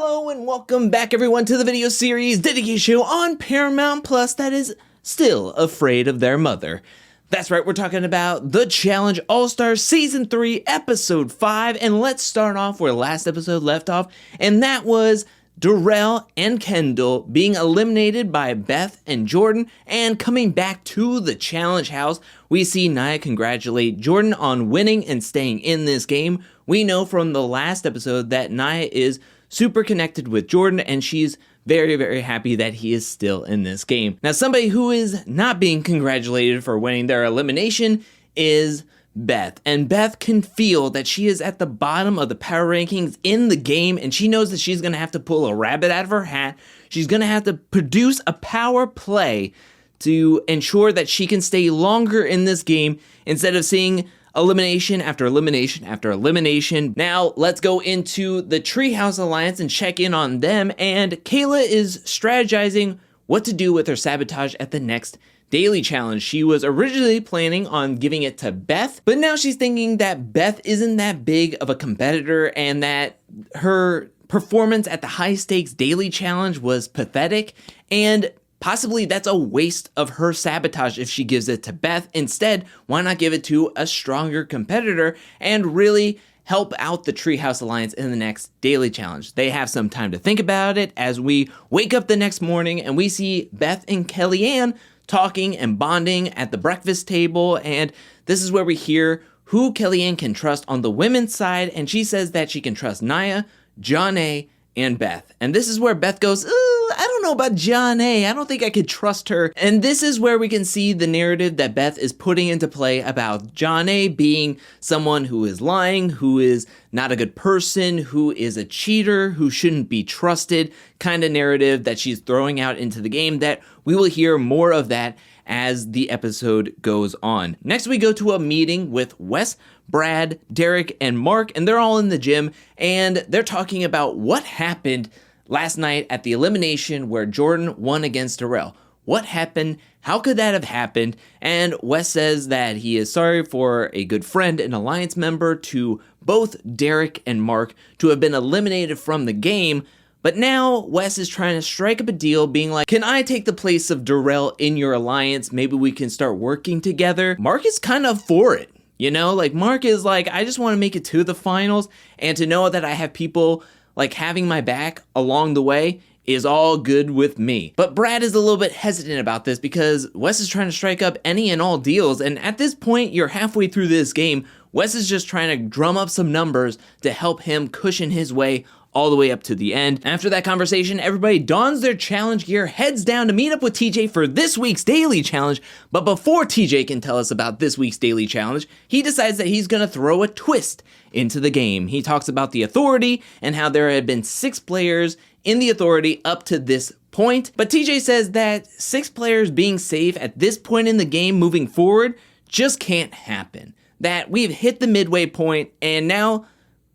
Hello and welcome back everyone to the video series dedicated show on Paramount Plus that is still afraid of their mother. That's right, we're talking about The Challenge All-Stars Season 3, Episode 5, and let's start off where last episode left off, and that was Darrell and Kendall being eliminated by Beth and Jordan and coming back to the challenge house. We see Nia congratulate Jordan on winning and staying in this game. We know from the last episode that Nia is super connected with Jordan and she's very, very happy that he is still in this game. Now, somebody who is not being congratulated for winning their elimination is Beth. And Beth can feel that she is at the bottom of the power rankings in the game, and she knows that she's going to have to pull a rabbit out of her hat. She's going to have to produce a power play to ensure that she can stay longer in this game instead of seeing elimination after elimination after elimination. Now, let's go into the Treehouse Alliance and check in on them. And Kayla is strategizing what to do with her sabotage at the next daily challenge. She was originally planning on giving it to Beth, but now she's thinking that Beth isn't that big of a competitor and that her performance at the high stakes daily challenge was pathetic, and possibly that's a waste of her sabotage if she gives it to Beth. Instead, why not give it to a stronger competitor and really help out the Treehouse Alliance in the next daily challenge? They have some time to think about it as we wake up the next morning and we see Beth and Kellyanne talking and bonding at the breakfast table, and this is where we hear who Kellyanne can trust on the women's side, and she says that she can trust Nia, John A, and Beth. And this is where Beth goes, I don't know about John A. I don't think I could trust her. And this is where we can see the narrative that Beth is putting into play about John A being someone who is lying, who is not a good person, who is a cheater, who shouldn't be trusted, kind of narrative that she's throwing out into the game, that we will hear more of that as the episode goes on. Next, we go to a meeting with Wes, Brad, Derek, and Mark, and they're all in the gym, and they're talking about what happened last night at the elimination where Jordan won against Darrell. What happened? How could that have happened? And Wes says that he is sorry for a good friend and alliance member to both Derek and Mark to have been eliminated from the game. But now Wes is trying to strike up a deal, being like, can I take the place of Darrell in your alliance? Maybe we can start working together. Mark is kind of for it. You know, like Mark is like, I just want to make it to the finals, and to know that I have people like having my back along the way is all good with me. But Brad is a little bit hesitant about this because Wes is trying to strike up any and all deals, and at this point, you're halfway through this game. Wes is just trying to drum up some numbers to help him cushion his way all the way up to the end. After that conversation, everybody dons their challenge gear, heads down to meet up with TJ for this week's daily challenge. But before TJ can tell us about this week's daily challenge, he decides that he's gonna throw a twist into the game. He talks about the authority and how there had been 6 players in the authority up to this point. But TJ says that 6 players being safe at this point in the game moving forward just can't happen. That we've hit the midway point, and now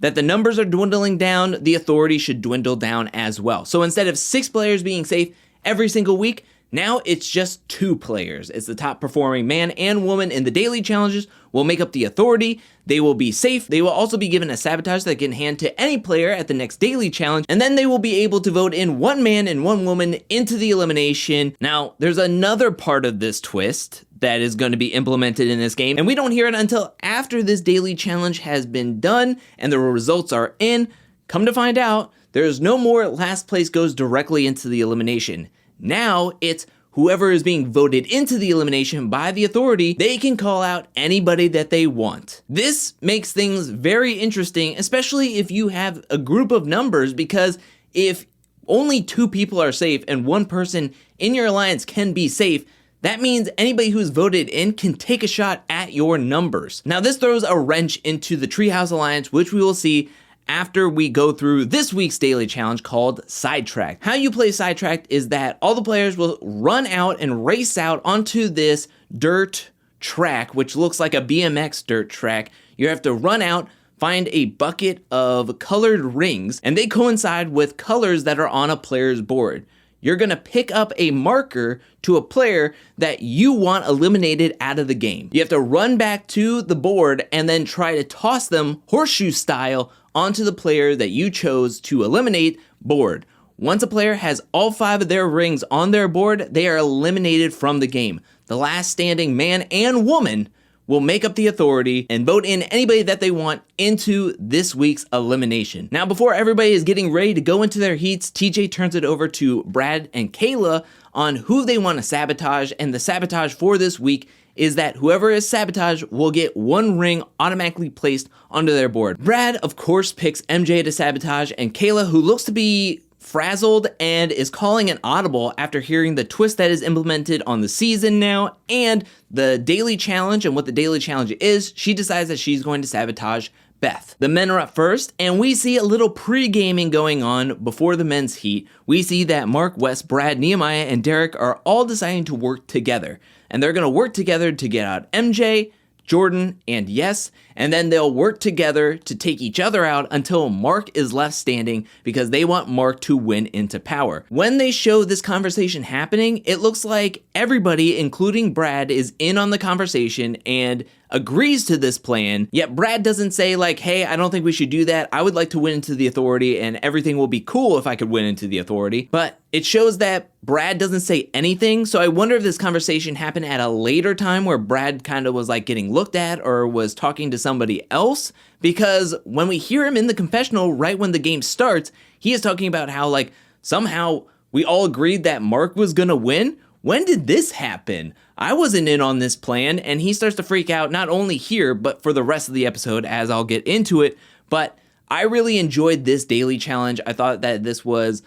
that the numbers are dwindling down, the authority should dwindle down as well. So instead of 6 players being safe every single week, now it's just 2 players. It's the top performing man and woman in the daily challenges will make up the authority. They will be safe. They will also be given a sabotage that can hand to any player at the next daily challenge. And then they will be able to vote in 1 man and 1 woman into the elimination. Now, there's another part of this twist that is going to be implemented in this game, and we don't hear it until after this daily challenge has been done and the results are in. Come to find out, there's no more last place goes directly into the elimination. Now it's whoever is being voted into the elimination by the authority, they can call out anybody that they want. This makes things very interesting, especially if you have a group of numbers, because if only 2 people are safe and 1 person in your alliance can be safe, that means anybody who's voted in can take a shot at your numbers. Now, this throws a wrench into the Treehouse Alliance, which we will see after we go through this week's daily challenge called Sidetracked. How you play Sidetracked is that all the players will run out and race out onto this dirt track, which looks like a BMX dirt track. You have to run out, find a bucket of colored rings, and they coincide with colors that are on a player's board. You're gonna pick up a marker to a player that you want eliminated out of the game. You have to run back to the board and then try to toss them horseshoe style onto the player that you chose to eliminate board. Once a player has all 5 of their rings on their board, they are eliminated from the game. The last standing man and woman will make up the authority and vote in anybody that they want into this week's elimination. Now, before everybody is getting ready to go into their heats, TJ turns it over to Brad and Kayla on who they want to sabotage, and the sabotage for this week is that whoever is sabotaged will get 1 ring automatically placed onto their board. Brad, of course, picks MJ to sabotage, and Kayla, who looks to be frazzled and is calling an audible after hearing the twist that is implemented on the season now and the daily challenge and what the daily challenge is, she decides that she's going to sabotage Beth. The men are up first, and we see a little pre-gaming going on before the men's heat. We see that Mark, Wes, Brad, Nehemiah, and Derek are all deciding to work together, and they're going to work together to get out MJ, Jordan, and Yes, and then they'll work together to take each other out until Mark is left standing because they want Mark to win into power. When they show this conversation happening, it looks like everybody, including Brad, is in on the conversation and agrees to this plan, yet Brad doesn't say like, hey, I don't think we should do that. I would like to win into the authority and everything will be cool if I could win into the authority. But it shows that Brad doesn't say anything, so I wonder if this conversation happened at a later time where Brad kind of was like getting looked at or was talking to somebody else, because when we hear him in the confessional right when the game starts, he is talking about how like somehow we all agreed that Mark was gonna win. When did this happen? I wasn't in on this plan, and he starts to freak out not only here, but for the rest of the episode as I'll get into it. But I really enjoyed this daily challenge. I thought that this was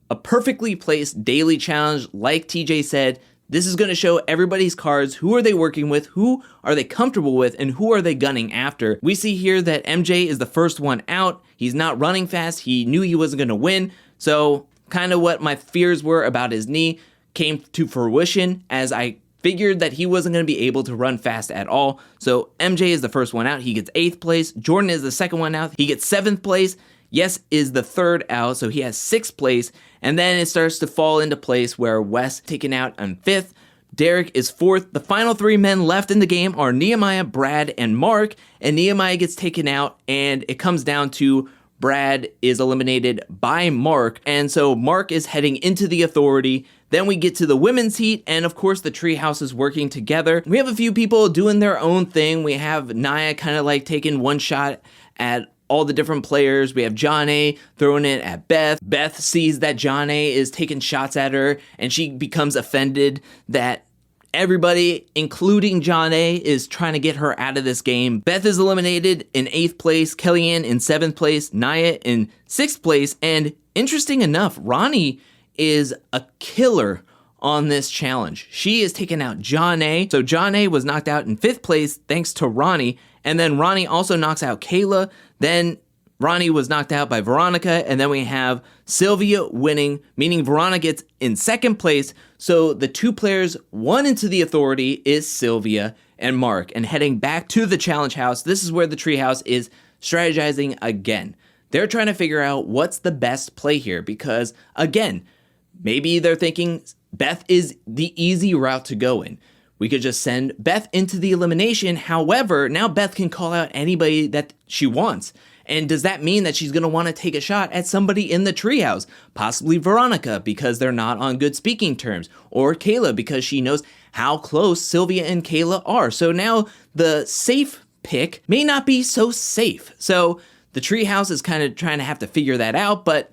a perfectly placed daily challenge. Like TJ said, this is going to show everybody's cards. Who are they working with? Who are they comfortable with? And who are they gunning after? We see here that MJ is the first one out. He's not running fast. He knew he wasn't going to win. So kind of what my fears were about his knee came to fruition as I figured that he wasn't going to be able to run fast at all. So MJ is the first one out. He gets 8th place. Jordan is the second one out. He gets 7th place. Yes is the third out, so he has 6th place. And then it starts to fall into place where Wes taken out on 5th. Derek is 4th. The final 3 men left in the game are Nehemiah, Brad, and Mark. And Nehemiah gets taken out, and it comes down to Brad is eliminated by Mark. And so Mark is heading into the authority. Then we get to the women's heat, and of course the treehouse is working together. We have a few people doing their own thing. We have Naya kind of like taking one shot at all the different players. We have John A throwing it at Beth. Beth sees that John A is taking shots at her, and she becomes offended that everybody, including John A, is trying to get her out of this game. Beth is eliminated in 8th place, Kellyanne in 7th place, Naya in 6th place, and interesting enough, Ronnie is a killer on this challenge. She is taking out John A. So John A was knocked out in 5th place thanks to Ronnie, and then Ronnie also knocks out Kayla. Then Ronnie was knocked out by Veronica, and then we have Sylvia winning, meaning Veronica gets in 2nd place. So the 2 players won into the authority is Sylvia and Mark. And heading back to the challenge house, this is where the treehouse is strategizing again. They're trying to figure out what's the best play here because, again, maybe they're thinking Beth is the easy route to go in. We could just send Beth into the elimination. However, now Beth can call out anybody that she wants. And does that mean that she's going to want to take a shot at somebody in the treehouse? Possibly Veronica because they're not on good speaking terms. Or Kayla because she knows how close Sylvia and Kayla are. So now the safe pick may not be so safe. So the treehouse is kind of trying to have to figure that out, but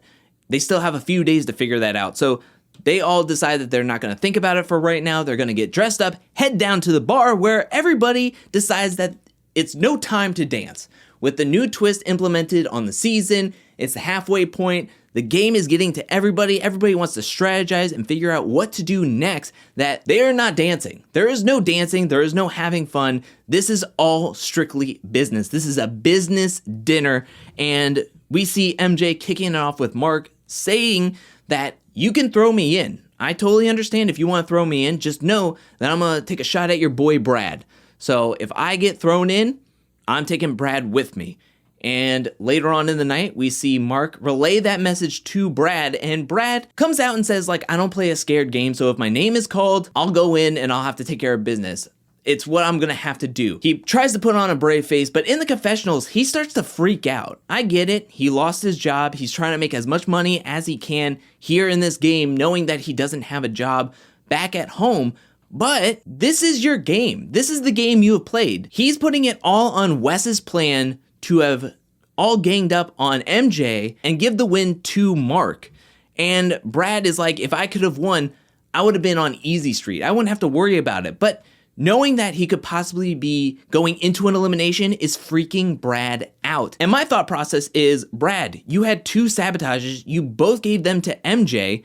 they still have a few days to figure that out. So they all decide that they're not going to think about it for right now. They're going to get dressed up, head down to the bar where everybody decides that it's no time to dance. With the new twist implemented on the season, it's the halfway point. The game is getting to everybody. Everybody wants to strategize and figure out what to do next, that they are not dancing. There is no dancing. There is no having fun. This is all strictly business. This is a business dinner. And we see MJ kicking it off with Mark saying that you can throw me in. I totally understand if you want to throw me in. Just know that I'm going to take a shot at your boy Brad. So if I get thrown in, I'm taking Brad with me. And later on in the night, we see Mark relay that message to Brad, and Brad comes out and says, like, I don't play a scared game, so if my name is called, I'll go in and I'll have to take care of business. It's what I'm gonna have to do. He tries to put on a brave face, but in the confessionals, he starts to freak out. I get it. He lost his job. He's trying to make as much money as he can here in this game, knowing that he doesn't have a job back at home. But this is your game. This is the game you have played. He's putting it all on Wes's plan to have all ganged up on MJ and give the win to Mark. And Brad is like, if I could have won, I would have been on easy street. I wouldn't have to worry about it. But knowing that he could possibly be going into an elimination is freaking Brad out. And my thought process is, Brad, you had 2 sabotages. You both gave them to MJ.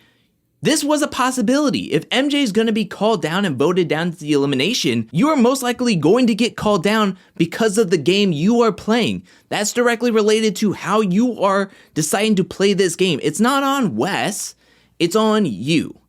This was a possibility. If MJ is going to be called down and voted down to the elimination, you are most likely going to get called down because of the game you are playing. That's directly related to how you are deciding to play this game. It's not on Wes, it's on you.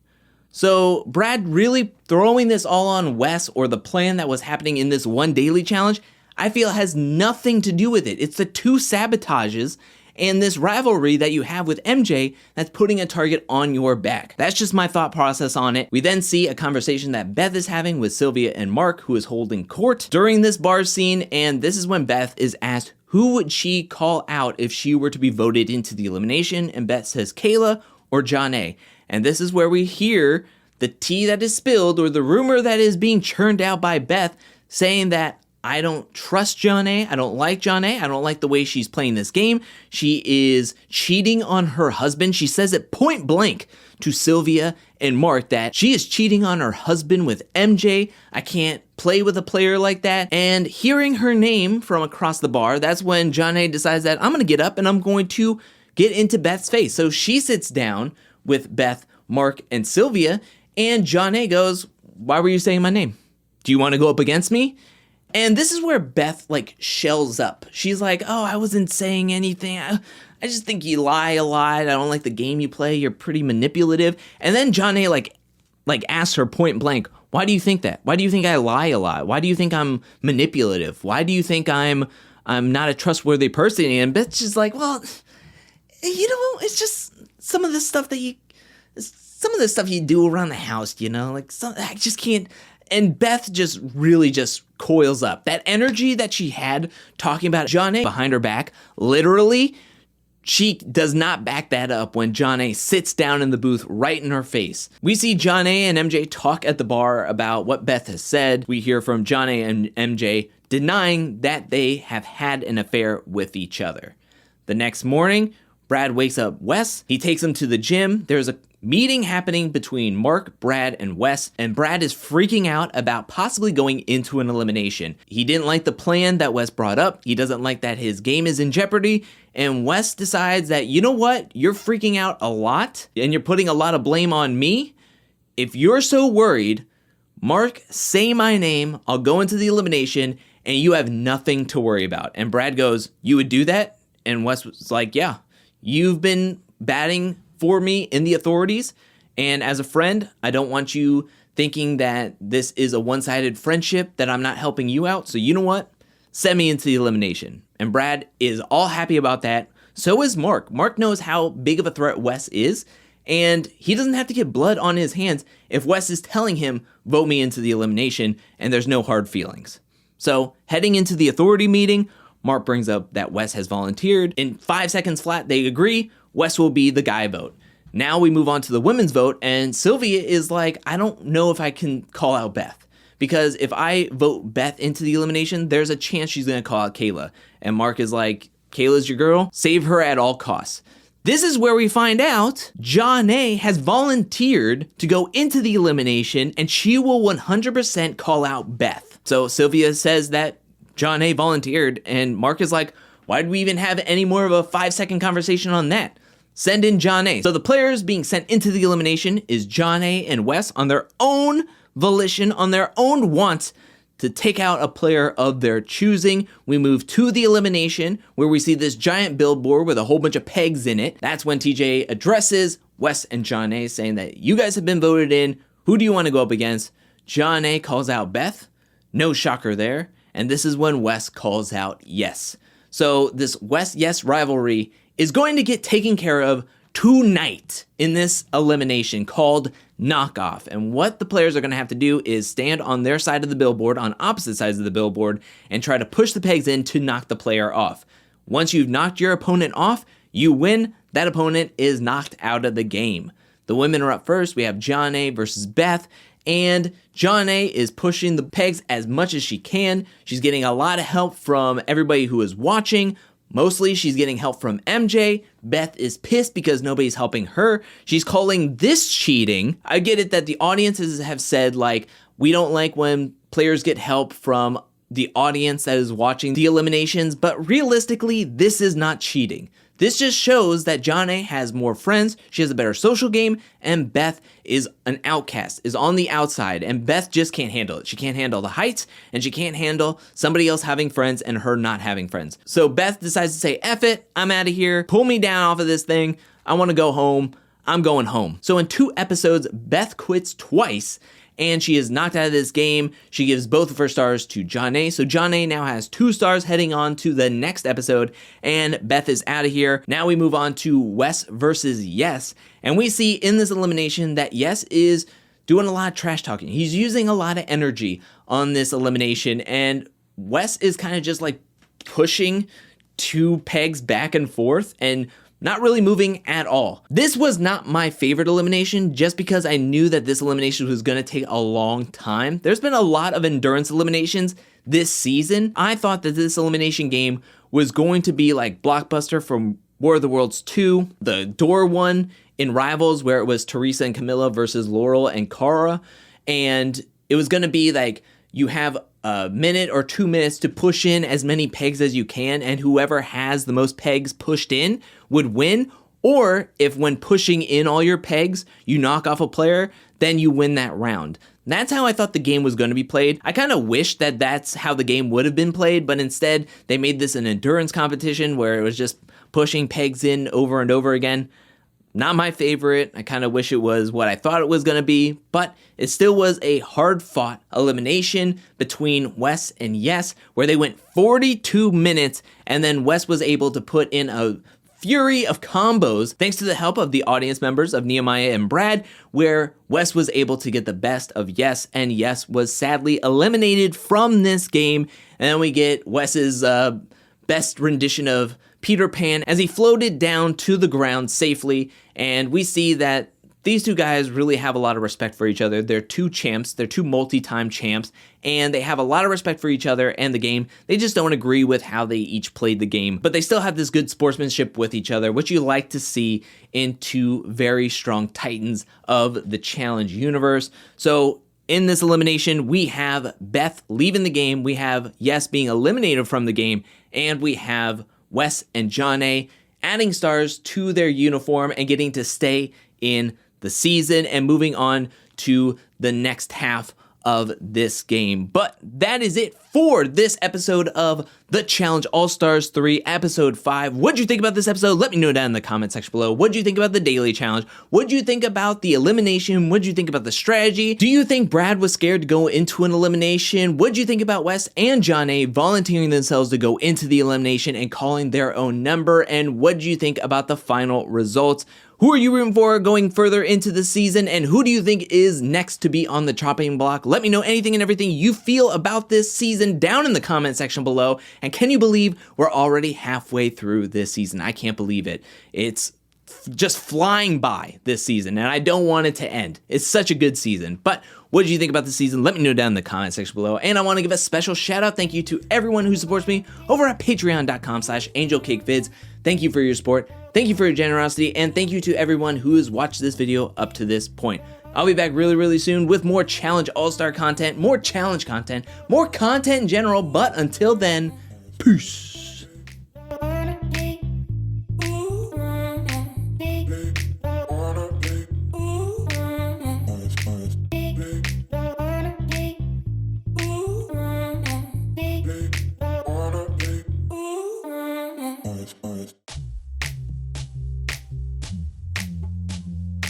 So Brad really throwing this all on Wes, or the plan that was happening in this one daily challenge, I feel has nothing to do with it. It's the 2 sabotages and this rivalry that you have with MJ that's putting a target on your back. That's just my thought process on it. We then see a conversation that Beth is having with Sylvia and Mark, who is holding court during this bar scene, and this is when Beth is asked who would she call out if she were to be voted into the elimination, and Beth says Kayla or Jonna. And this is where we hear the tea that is spilled, or the rumor that is being churned out by Beth, saying that I don't trust Jonna. I don't like Jonna. I don't like the way she's playing this game. She is cheating on her husband. She says it point blank to Sylvia and Mark that she is cheating on her husband with MJ. I can't play with a player like that. And hearing her name from across the bar, that's when Jonna decides that I'm going to get up and I'm going to get into Beth's face. So she sits down with Beth, Mark, and Sylvia, and Jonna goes, why were you saying my name? Do you want to go up against me? And this is where Beth, shells up. She's like, oh, I wasn't saying anything. I just think you lie a lot. I don't like the game you play. You're pretty manipulative. And then Jonna, asks her point blank, why do you think that? Why do you think I lie a lot? Why do you think I'm manipulative? Why do you think I'm not a trustworthy person? And Beth's just like, well, it's just some of the stuff you do around the house, I just can't. And Beth just really just coils up. That energy that she had talking about Jonna behind her back, literally, she does not back that up when Jonna sits down in the booth right in her face. We see Jonna and MJ talk at the bar about what Beth has said. We hear from Jonna and MJ denying that they have had an affair with each other. The next morning, Brad wakes up Wes. He takes him to the gym. There's a meeting happening between Mark, Brad, and Wes, and Brad is freaking out about possibly going into an elimination. He didn't like the plan that Wes brought up. He doesn't like that his game is in jeopardy, and Wes decides that, you know what? You're freaking out a lot, and you're putting a lot of blame on me. If you're so worried, Mark, say my name, I'll go into the elimination, and you have nothing to worry about. And Brad goes, you would do that? And Wes was like, yeah, you've been batting for me in the authorities, and as a friend, I don't want you thinking that this is a one-sided friendship, that I'm not helping you out, so you know what? Send me into the elimination. And Brad is all happy about that. So is Mark. Mark knows how big of a threat Wes is, and he doesn't have to get blood on his hands if Wes is telling him, vote me into the elimination, and there's no hard feelings. So, heading into the authority meeting, Mark brings up that Wes has volunteered. In 5 seconds flat, they agree. Wes will be the guy vote. Now we move on to the women's vote, and Sylvia is like, I don't know if I can call out Beth, because if I vote Beth into the elimination, there's a chance she's going to call out Kayla. And Mark is like, Kayla's your girl, save her at all costs. This is where we find out Jonna has volunteered to go into the elimination, and she will 100% call out Beth. So Sylvia says that Jonna volunteered, and Mark is like, why did we even have any more of a 5-second conversation on that? Send in Jonna. So the players being sent into the elimination is Jonna and Wes on their own volition, on their own want to take out a player of their choosing. We move to the elimination where we see this giant billboard with a whole bunch of pegs in it. That's when TJ addresses Wes and Jonna, saying that you guys have been voted in. Who do you want to go up against? Jonna calls out Beth. No shocker there. And this is when Wes calls out Yes. So this Wes-Yes rivalry is going to get taken care of tonight in this elimination called Knockoff. And what the players are going to have to do is stand on their side of the billboard, on opposite sides of the billboard, and try to push the pegs in to knock the player off. Once you've knocked your opponent off, you win. That opponent is knocked out of the game. The women are up first. We have Jonna versus Beth. And Jonna is pushing the pegs as much as she can. She's getting a lot of help from everybody who is watching. Mostly she's getting help from MJ. Beth is pissed because nobody's helping her. She's calling this cheating. I get it that the audiences have said, like, we don't like when players get help from the audience that is watching the eliminations, but realistically, this is not cheating. This just shows that Jonna has more friends, she has a better social game, and Beth is an outcast, is on the outside, and Beth just can't handle it. She can't handle the heights, and she can't handle somebody else having friends and her not having friends. So Beth decides to say, F it, I'm out of here, pull me down off of this thing, I want to go home, I'm going home. So in 2 episodes, Beth quits twice, and she is knocked out of this game. She gives both of her stars to Jonna. So Jonna now has 2 stars heading on to the next episode, and Beth is out of here. Now we move on to Wes versus Yes, and we see in this elimination that Yes is doing a lot of trash talking. He's using a lot of energy on this elimination, and Wes is kind of just like pushing 2 pegs back and forth and not really moving at all. This was not my favorite elimination just because I knew that this elimination was going to take a long time. There's been a lot of endurance eliminations this season. I thought that this elimination game was going to be like Blockbuster from War of the Worlds 2, the door one in Rivals where it was Teresa and Camilla versus Laurel and Cara, and it was going to be like you have a minute or 2 minutes to push in as many pegs as you can, and whoever has the most pegs pushed in would win. Or if when pushing in all your pegs, you knock off a player, then you win that round. That's how I thought the game was going to be played. I kind of wish that that's how the game would have been played, but instead they made this an endurance competition where it was just pushing pegs in over and over again. Not my favorite. I kind of wish it was what I thought it was going to be, but it still was a hard-fought elimination between Wes and Yes, where they went 42 minutes, and then Wes was able to put in a fury of combos thanks to the help of the audience members of Nehemiah and Brad, where Wes was able to get the best of Yes, and Yes was sadly eliminated from this game. And then we get Wes's best rendition of Peter Pan as he floated down to the ground safely, and we see that these 2 guys really have a lot of respect for each other. They're 2 champs, they're 2 multi-time champs, and they have a lot of respect for each other and the game. They just don't agree with how they each played the game, but they still have this good sportsmanship with each other, which you like to see in 2 very strong titans of the challenge universe. So in this elimination, we have Beth leaving the game, we have Yes being eliminated from the game, and we have Wes and Jonna adding stars to their uniform and getting to stay in the season and moving on to the next half of this game. But that is it for this episode of The Challenge All-Stars 3, Episode 5. What'd you think about this episode? Let me know down in the comment section below. What'd you think about the daily challenge? What'd you think about the elimination? What'd you think about the strategy? Do you think Brad was scared to go into an elimination? What'd you think about Wes and Jonna volunteering themselves to go into the elimination and calling their own number? And what'd you think about the final results? Who are you rooting for going further into the season, and who do you think is next to be on the chopping block? Let me know anything and everything you feel about this season down in the comment section below. And can you believe we're already halfway through this season? I can't believe it. It's just flying by this season, and I don't want it to end. It's such a good season. But what did you think about the season? Let me know down in the comment section below. And I want to give a special shout out. Thank you to everyone who supports me over at patreon.com/angelcakevids. Thank you for your support. Thank you for your generosity. And thank you to everyone who has watched this video up to this point. I'll be back really soon with more Challenge All-Star content, more challenge content, more content in general. But until then, peace.